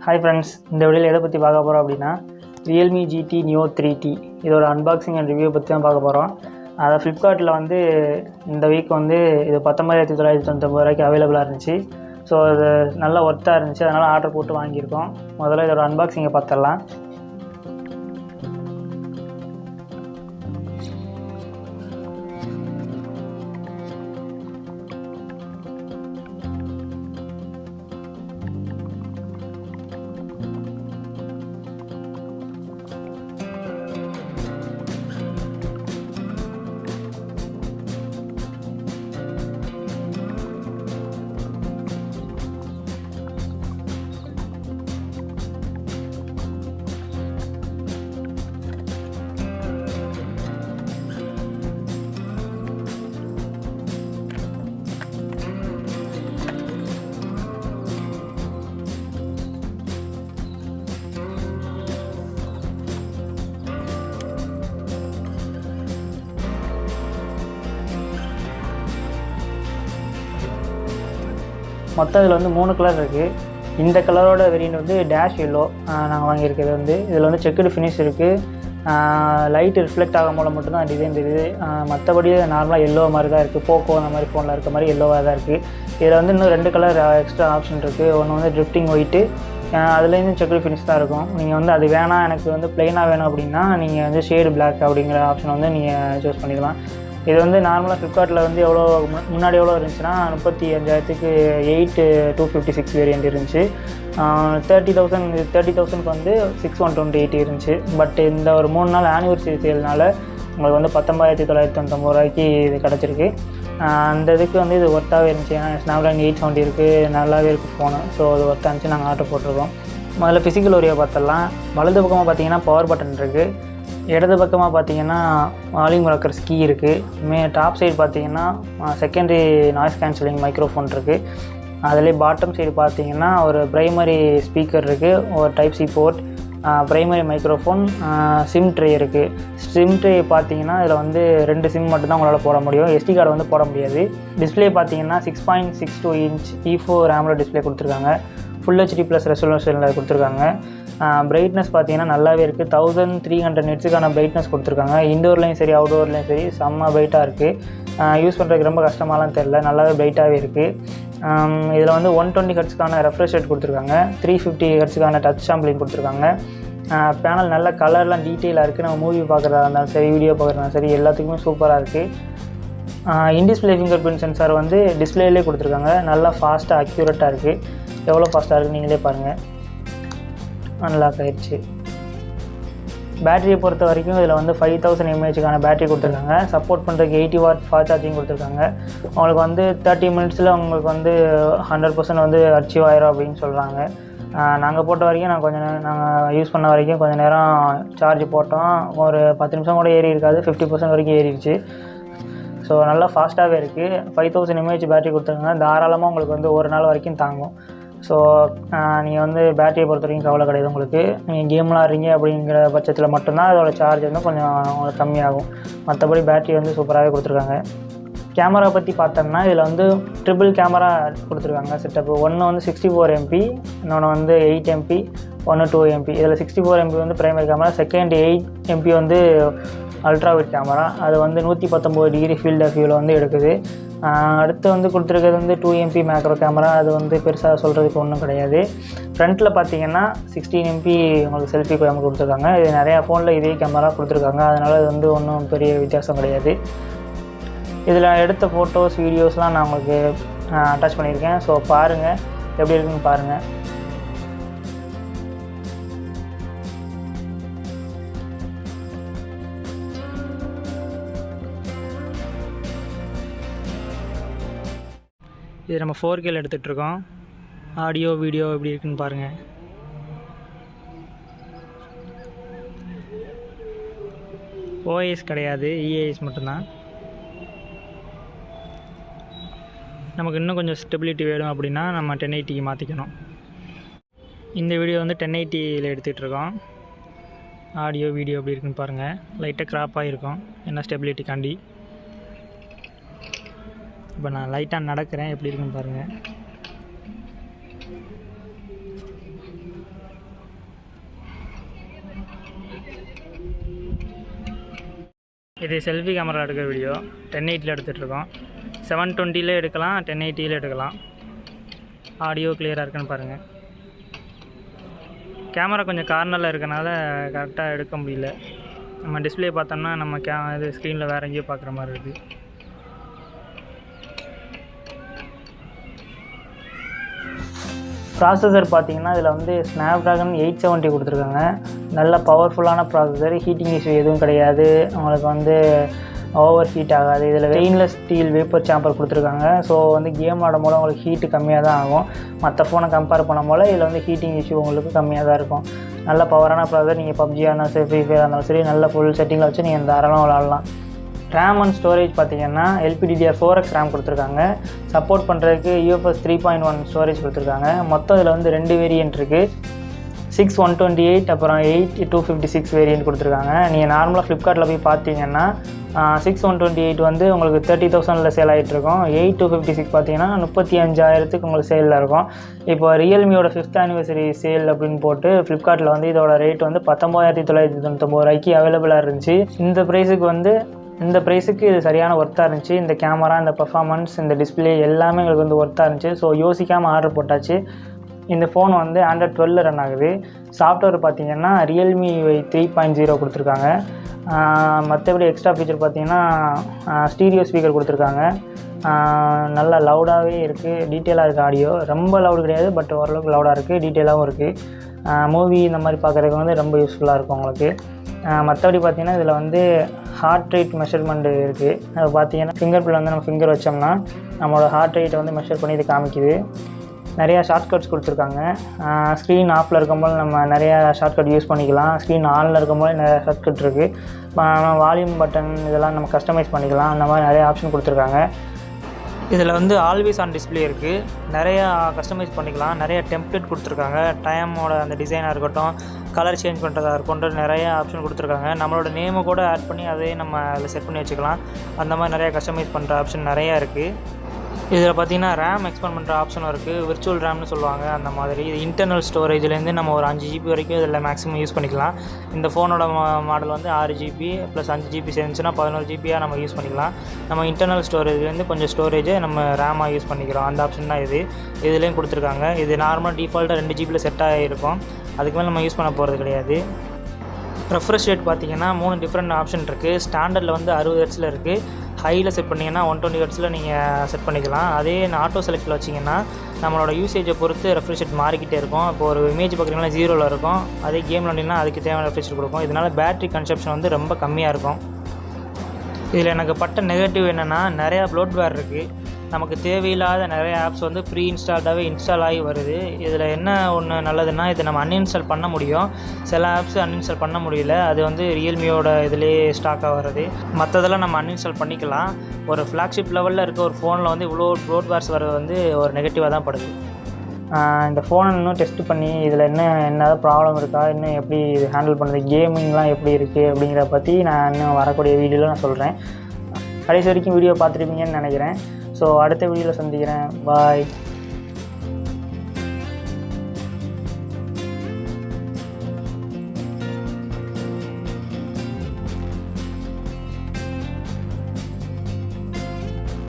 Hi friends, இந்த வீடியோவில் எதை பற்றி பார்க்க போகிறோம் அப்படின்னா Realme GT Neo 3T இதோட அன்பாக்சிங் அண்ட் ரிவ்யூ பற்றி தான் பார்க்க போகிறோம். அதை ஃப்ளிப்கார்ட்டில் வந்து இந்த வீக் வந்து இது 19,999 ரூபாய்க்கு அவைலபிளாக இருந்துச்சு. ஸோ அது நல்லா ஒர்த்தாக இருந்துச்சு, அதனால் ஆர்டர் போட்டு வாங்கியிருக்கோம். முதல்ல இதோட அன்பாக்சிங்கை பார்த்துடலாம். மொத்தம் இதில் வந்து 3 கலர் இருக்குது. இந்த கலரோட வேரியண்ட் வந்து டேஷ் எல்லோ நாங்கள் வாங்கியிருக்கிறது வந்து இதில் வந்து செக்குடு ஃபினிஷ் இருக்குது. லைட் ரிஃப்ளெக்ட் ஆகும் போல மட்டும்தான் டிசைன் தெரியுது. மற்றபடி நார்மலாக எல்லோ மாதிரி தான் இருக்குது. போக்கோ அந்த மாதிரி ஃபோனில் இருக்க மாதிரி எல்லோவாக தான் இருக்குது. இதில் வந்து இன்னும் 2 கலர் எக்ஸ்ட்ரா ஆப்ஷன் இருக்குது. ஒன்று வந்து ட்ரிஃப்டிங் ஒயிட்டு, அதுலேருந்து செக்குடு ஃபினிஷ் தான் இருக்கும். நீங்கள் வந்து அது வேணாம், எனக்கு வந்து ப்ளெயினாக வேணும் அப்படின்னா நீங்கள் வந்து ஷேடு பிளாக் அப்படிங்கிற ஆப்ஷன் வந்து நீங்கள் சூஸ் பண்ணிக்கலாம். இது வந்து நார்மலாக ஃப்ளிப்கார்ட்டில் வந்து எவ்வளோ முன்னாடி எவ்வளோ இருந்துச்சுன்னா 35,000க்கு 8,256 வேரியண்ட் இருந்துச்சு. 30,000க்கு வந்து 6,128 இருந்துச்சு. பட் இந்த ஒரு 3 நாள் ஆனிவர்சரி சேல்னால உங்களுக்கு வந்து 19,999 ரூபாய்க்கு இது கிடச்சிருக்கு. அந்த இதுக்கு வந்து இது ஒர்த்தாகவே இருந்துச்சு. ஏன்னா ஸ்னாப்ட்ராகன் 870 இருக்குது, நல்லாவே இருக்குது ஃபோனு. ஸோ அது ஒர்த்தாக இருந்துச்சு, நாங்கள் ஆர்டர் போட்டிருக்கோம். முதல்ல ஃபிசிக்கல் ஓரியா பார்த்துடலாம். வலது பக்கமாக பார்த்தீங்கன்னா பவர் பட்டன் இருக்குது. இடது பக்கமாக பார்த்தீங்கன்னா வால்யூம் ராக்கர் கீ இருக்குது. டாப் சைடு பார்த்தீங்கன்னா செகண்டரி நாய்ஸ் கேன்சலிங் மைக்ரோஃபோன் இருக்குது. அதிலே பாட்டம் சைடு பார்த்தீங்கன்னா ஒரு ப்ரைமரி ஸ்பீக்கர் இருக்குது, ஒரு type C port, primary microphone, SIM tray இருக்குது. சிம் ட்ரே பார்த்தீங்கன்னா இதில் வந்து 2 சிம் மட்டும்தான் உங்களால் போட முடியும், எஸ்டி கார்டு வந்து போட முடியாது. டிஸ்பிளே பார்த்தீங்கன்னா 6.62 இன்ச் E4 AMOLED டிஸ்பிளே கொடுத்துருக்காங்க. ஃபுல் HD+ ரெசல்யூஷனில் கொடுத்துருக்காங்க. பிரைட்னஸ் பார்த்தீங்கன்னா நல்லாவே இருக்குது. 1300 நிட்ஸுக்கான பிரைட்னஸ் கொடுத்துருக்காங்க. இண்டோர்லேயும் சரி அவுடோர்லேயும் சரி செம்ம பிரைட்டாக இருக்குது. யூஸ் பண்ணுறதுக்கு ரொம்ப கஷ்டமாலாம் தெரில, நல்லாவே பிரைட்டாகவே இருக்குது. இதில் வந்து 120 ஹெர்ட்ஸ்க்கான ரெஃப்ரெஷ் ரேட் கொடுத்துருக்காங்க. 350 ஹெர்ட்ஸ்க்கான டச் சாம்பிளிங் கொடுத்துருக்காங்க. பேனல் நல்ல கலர்லாம் டீட்டெயிலாக இருக்குது. நம்ம மூவி பார்க்குறதா இருந்தாலும் சரி, வீடியோ பார்க்குறதா சரி, எல்லாத்துக்குமே சூப்பராக இருக்குது. இன்டிஸ்பிளே ஃபிங்கர் பிரிண்ட் சென்சார் வந்து டிஸ்பிளேலே கொடுத்துருக்காங்க. நல்லா ஃபாஸ்ட்டாக அக்யூரேட்டாக இருக்குது. எவ்வளோ ஃபாஸ்ட்டாக இருக்குது நீங்களே பாருங்கள். அன்லாக் ஆயிடுச்சு. பேட்டரியை பொறுத்த வரைக்கும் இதில் வந்து 5000 mAhக்கான பேட்டரி கொடுத்துருக்காங்க. சப்போர்ட் பண்ணுறதுக்கு 80 வாட் ஃபாஸ்ட் சார்ஜிங் கொடுத்துருக்காங்க. உங்களுக்கு வந்து 30 மினிட்ஸில் உங்களுக்கு வந்து 100% வந்து அச்சீவ் ஆயிரும் அப்படின்னு சொல்கிறாங்க. நாங்கள் போட்ட வரைக்கும் நாங்கள் யூஸ் பண்ண வரைக்கும் கொஞ்சம் நேரம் சார்ஜ் போட்டோம். ஒரு 10 நிமிஷம் கூட ஏறி இருக்காது, 50% வரைக்கும் ஏறிடுச்சு. ஸோ நல்லா ஃபாஸ்ட்டாகவே இருக்குது. 5000 mAh பேட்டரி கொடுத்துருக்காங்க. தாராளமாக உங்களுக்கு வந்து ஒரு நாள் வரைக்கும் தாங்கும். ஸோ நீங்கள் வந்து பேட்டரியை பொறுத்த வரைக்கும் கவலை கிடையாது. உங்களுக்கு நீங்கள் கேம்லாம் ஆடுறீங்க அப்படிங்கிற பட்சத்தில் மட்டும்தான் அதோட சார்ஜ் வந்து கொஞ்சம் கம்மியாகும். மற்றபடி பேட்டரி வந்து சூப்பராகவே கொடுத்துருக்காங்க. கேமரா பற்றி பார்த்தோம்னா இதில் வந்து ட்ரிபிள் கேமரா கொடுத்துருக்காங்க செட்டப்பு. ஒன்று வந்து 64 MP, இன்னொன்று வந்து 8 MP, ஒன்று 2 MP. இதில் 64 MP வந்து பிரைமரி கேமரா, செகண்ட் 8 MP வந்து அல்ட்ரா வைட் கேமரா. அது வந்து 119 டிகிரி ஃபீல்ட் ஆஃப் வியூவில் வந்து எடுக்குது. அடுத்து வந்து கொடுத்துருக்கிறது வந்து 2 MP மேக்ரோ கேமரா. அது வந்து பெருசாக சொல்கிறதுக்கு ஒன்றும் கிடையாது. ஃப்ரண்ட்டில் பார்த்தீங்கன்னா 16 MP உங்களுக்கு செல்ஃபி கேமரா கொடுத்துருக்காங்க. இது நிறையா ஃபோனில் இதே கேமரா கொடுத்துருக்காங்க, அதனால் இது வந்து ஒன்றும் பெரிய வித்தியாசம் கிடையாது. இதில் எடுத்த ஃபோட்டோஸ் வீடியோஸ்லாம் நான் உங்களுக்கு அட்டாச் பண்ணியிருக்கேன். ஸோ பாருங்கள், எப்படி இருக்குன்னு பாருங்கள். இது நம்ம 4Kல எடுத்துகிட்ருக்கோம். ஆடியோ வீடியோ எப்படி இருக்குன்னு பாருங்கள். OIS கிடையாது, EIS மட்டும்தான். நமக்கு இன்னும் கொஞ்சம் ஸ்டெபிலிட்டி வேணும் அப்படின்னா நம்ம 1080க்கு மாற்றிக்கணும். இந்த வீடியோ வந்து 1080ல் எடுத்துகிட்ருக்கோம். ஆடியோ வீடியோ எப்படி இருக்குன்னு பாருங்கள். லைட்டாக க்ராப்பாக இருக்கும், என்ன ஸ்டெபிலிட்டிக்காண்டி. இப்போ நான் லைட்டாக நடக்கிறேன், எப்படி இருக்குன்னு பாருங்கள். இது செல்ஃபி கேமரா எடுக்கிற வீடியோ 1080 எடுத்துகிட்ருக்கோம். 720 எடுக்கலாம், 1080 எடுக்கலாம். ஆடியோ கிளியராக இருக்குன்னு பாருங்கள். கேமரா கொஞ்சம் கார்னரில் இருக்கனால கரெக்டாக எடுக்க முடியல. நம்ம டிஸ்பிளே பார்த்தோம்னா நம்ம இது ஸ்க்ரீனில் வேறு எங்கேயோ பார்க்குற மாதிரி இருக்குது. ப்ராசஸர் பார்த்தீங்கன்னா இதில் வந்து ஸ்னாப்ட்ராகன் 870 கொடுத்துருக்காங்க. நல்ல பவர்ஃபுல்லான ப்ராசஸர், ஹீட்டிங் இஷ்யூ எதுவும் கிடையாது, உங்களுக்கு வந்து ஓவர் ஹீட் ஆகாது. இதில் ஸ்டெயின்லெஸ் ஸ்டீல் வேப்பர் சாம்பர் கொடுத்துருக்காங்க. ஸோ வந்து கேம் ஆடும் போது உங்களுக்கு ஹீட்டு கம்மியாக தான் ஆகும். மற்ற ஃபோனை கம்பேர் பண்ணும் போல் இதில் வந்து ஹீட்டிங் இஷ்யூ உங்களுக்கு கம்மியாக தான் இருக்கும். நல்ல பவரான ப்ராசஸர். நீங்கள் பப்ஜியாக இருந்தாலும் சரி, ஃப்ரீ ஃபயர் இருந்தாலும் சரி, நல்ல ஃபுல் செட்டிங்கில் வச்சு நீங்கள் தாராளமாக விளாட்லாம். ரேம் அண்ட் ஸ்டோரேஜ் பார்த்தீங்கன்னா LPDDR4X ரேம் கொடுத்துருக்காங்க. சப்போர்ட் பண்ணுறதுக்கு UFS 3.1 ஸ்டோரேஜ் கொடுத்துருக்காங்க. மொத்தம் இதில் வந்து 2 வேரியன்ட் இருக்குது. 6/128 அப்புறம் 8/256 வேரியன்ட் கொடுத்துருக்காங்க. நீங்கள் நார்மலாக ஃப்ளிப்கார்ட்டில் போய் பார்த்தீங்கன்னா 6/128 வந்து உங்களுக்கு 30,000 சேல் ஆகிட்ருக்கும். 8/256 பார்த்தீங்கன்னா 35,000 உங்களுக்கு சேலில் இருக்கும். இப்போ ரியல்மியோட 5th anniversary சேல் அப்படின்னு போட்டு ஃப்ளிப்கார்ட்டில் வந்து இதோட ரேட் வந்து 19,999 அவைலபிளாக இருந்துச்சு. இந்த ப்ரைஸுக்கு இது சரியான ஒர்த்தாக இருந்துச்சு. இந்த கேமரா, இந்த பர்ஃபார்மன்ஸ், இந்த டிஸ்பிளே எல்லாமே எங்களுக்கு வந்து ஒர்த்தாக இருந்துச்சு. ஸோ யோசிக்காமல் ஆர்டர் போட்டாச்சு. இந்த ஃபோன் வந்து Android 12 ரன் ஆகுது. சாஃப்ட்வேர் பார்த்திங்கன்னா Realme 3.0 கொடுத்துருக்காங்க. மற்றபடி எக்ஸ்ட்ரா ஃபீச்சர் பார்த்திங்கன்னா ஸ்டீரியோ ஸ்பீக்கர் கொடுத்துருக்காங்க. நல்லா லவுடாகவே இருக்குது, டீட்டெயிலாக இருக்குது. ஆடியோ ரொம்ப லவுடு கிடையாது, பட் ஓரளவுக்கு லவுடாக இருக்குது, டீட்டெயிலாகவும் இருக்குது. மூவி இந்த மாதிரி பார்க்குறதுக்கு வந்து ரொம்ப யூஸ்ஃபுல்லாக இருக்கும் உங்களுக்கு. மற்றபடி பார்த்திங்கன்னா இதில் வந்து ஹார்ட் ரேட் மெஷர்மெண்ட் இருக்குது. அது பார்த்திங்கன்னா ஃபிங்கர் பிரிண்ட் வந்து நம்ம ஃபிங்கர் வச்சோம்னா நம்மளோட ஹார்ட் ரேட்டை வந்து மெஷர் பண்ணி இது காமிக்குது. நிறையா ஷார்ட்கட்ஸ் கொடுத்துருக்காங்க. ஸ்க்ரீன் ஆஃபில் இருக்கும்போது நம்ம நிறையா ஷார்ட்கட் யூஸ் பண்ணிக்கலாம். ஸ்க்ரீன் ஆனில் இருக்கும்போது நிறையா ஷார்ட்கட் இருக்குது. வால்யூம் பட்டன் இதெல்லாம் நம்ம கஸ்டமைஸ் பண்ணிக்கலாம். அந்த மாதிரி நிறைய ஆப்ஷன் கொடுத்துருக்காங்க. இதில் வந்து ஆல்வேஸ் ஆன் டிஸ்பிளே இருக்குது. நிறையா கஸ்டமைஸ் பண்ணிக்கலாம். நிறைய டெம்ப்ளேட் கொடுத்துருக்காங்க. டைமோட அந்த டிசைனாக இருக்கட்டும், கலர் சேஞ்ச் பண்ணுறதா இருக்கட்டும், நிறைய ஆப்ஷன் கொடுத்துருக்காங்க. நம்மளோட நேமை கூட ஆட் பண்ணி அதையே நம்ம அதில் செட் பண்ணி வச்சுக்கலாம். அந்த மாதிரி நிறையா கஸ்டமைஸ் பண்ணுற ஆப்ஷன் நிறையா இருக்குது. இதில் பார்த்திங்கன்னா ரேம் எக்ஸ்பேண்ட் பண்ணுற ஆப்ஷனும் இருக்குது. விர்ச்சுவல் ரேம்னு சொல்லுவாங்க. அந்த மாதிரி இது இன்டர்னல் ஸ்டோரேஜ்லேருந்து நம்ம ஒரு 5 GB வரைக்கும் இதில் மேக்ஸிமம் யூஸ் பண்ணிக்கலாம். இந்த ஃபோனோட மாடல் வந்து 6 GB + 5 GB சேர்ந்துச்சுன்னா 11 GB நம்ம யூஸ் பண்ணிக்கலாம். நம்ம இன்டர்னல் ஸ்டோரேஜ்லேருந்து கொஞ்சம் ஸ்டோரேஜை நம்ம ரேமாக யூஸ் பண்ணிக்கிறோம். அந்த ஆப்ஷன் தான் இதுலேயும் கொடுத்துருக்காங்க. இது நார்மலாக டிஃபால்ட்டாக 2 GB செட் ஆகிருக்கும். அதுக்கு மேலே நம்ம யூஸ் பண்ண போகிறது கிடையாது. ரெஃப்ரெஷ் ரேட் பார்த்திங்கன்னா 3 டிஃப்ரெண்ட் ஆப்ஷன் இருக்குது. ஸ்டாண்டர்டில் வந்து 60 Hz இருக்குது. ஹையில் செட் பண்ணிங்கன்னா 120 Hz நீங்கள் செட் பண்ணிக்கலாம். அதே ஆட்டோ செலக்டில் வச்சிங்கன்னா நம்மளோட யூசேஜை பொறுத்து ரெஃப்ரெஷ் ரேட் மாறிக்கிட்டே இருக்கும். இப்போ ஒரு இமேஜ் பார்க்குறீங்கன்னா 0ல் இருக்கும். அதே கேம் விளாண்டிங்கன்னா அதுக்கு தேவையான ரெஃப்ரெஷ் ரேட் கொடுக்கும். இதனால் பேட்டரி கன்சப்ஷன் வந்து ரொம்ப கம்மியாக இருக்கும். இதில் எனக்கு பட்ட நெகட்டிவ் என்னென்னா நிறையா ப்ளோட்வேர் இருக்குது. நமக்கு தேவையில்லாத நிறைய ஆப்ஸ் வந்து ப்ரீ இன்ஸ்டால்டாகவே இன்ஸ்டால் ஆகி வருது. இதில் என்ன ஒன்று நல்லதுன்னா இதை நம்ம அன்இன்ஸ்டால் பண்ண முடியும். சில ஆப்ஸ் அன்இன்ஸ்டால் பண்ண முடியல. அது வந்து ரியல்மியோட இதிலே ஸ்டாக்காக வருது. மற்றதெல்லாம் நம்ம அன்இன்ஸ்டால் பண்ணிக்கலாம். ஒரு ஃப்ளாக்ஷிப் லெவலில் இருக்க ஒரு ஃபோனில் வந்து இவ்வளோ ப்ளோட்வேர்ஸ் வர்றது வந்து ஒரு நெகட்டிவாக தான் படுது. இந்த ஃபோனை இன்னும் டெஸ்ட் பண்ணி இதில் என்னதான் ப்ராப்ளம் இருக்கா, இன்னும் எப்படி இது ஹேண்டில் பண்ணுறது, கேமிங்லாம் எப்படி இருக்குது அப்படிங்கிறத பற்றி நான் இன்னும் வரக்கூடிய வீடியோவில் நான் சொல்கிறேன். கடைசி வரைக்கும் வீடியோ பார்த்துருப்பீங்கன்னு நினைக்கிறேன். ஸோ அடுத்த வீடியோவில் சந்திக்கிறேன். பாய்.